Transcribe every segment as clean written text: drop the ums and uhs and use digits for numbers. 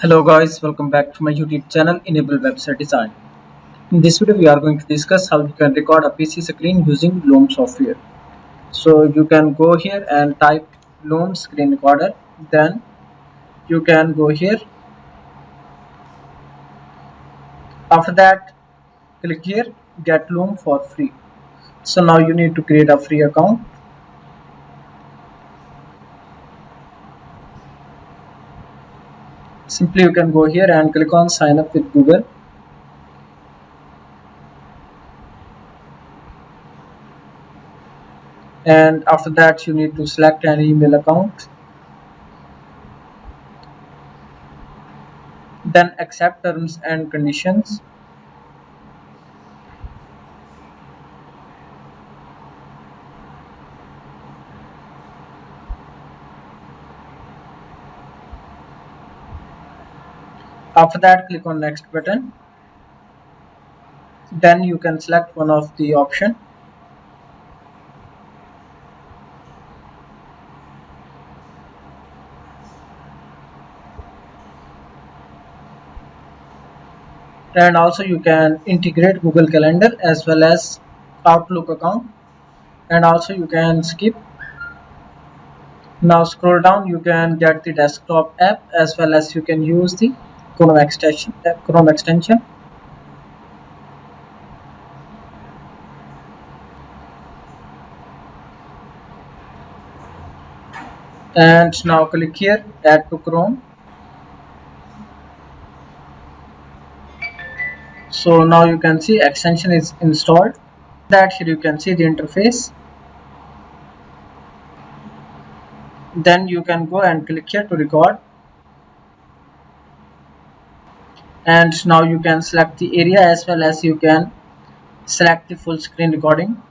Hello guys, welcome back to my YouTube channel Enable Website Design. In this video we are going to discuss how you can record a PC screen using Loom software. So you can go here and type Loom screen recorder, then you can go here. After that click here, get Loom for free. So now you need to create a free account. Simply you can go here and click on sign up with Google. And after that you need to select an email account, then accept terms and conditions. After that click on next button, then you can select one of the option. And also you can integrate Google Calendar as well as Outlook account, and also you can skip. Now scroll down, you can get the desktop app as well as you can use the Chrome extension. And now click here, add to Chrome. So now you can see extension is installed. That here you can see the interface. Then you can go and click here to record, and now you can select the area as well as you can select the full screen recording,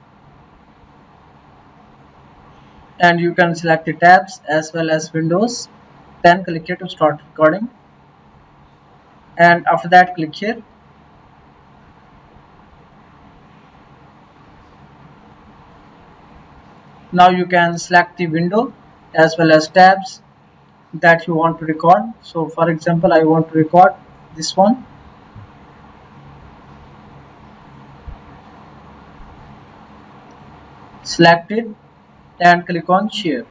and you can select the tabs as well as windows. Then click here to start recording, and after that click here. Now you can select the window as well as tabs that you want to record. So for example, I want to record this one. Select it and click on share.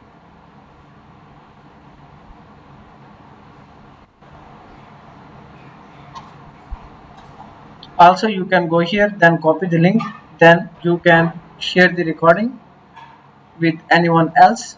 Also you can go here, then copy the link, then you can share the recording with anyone else.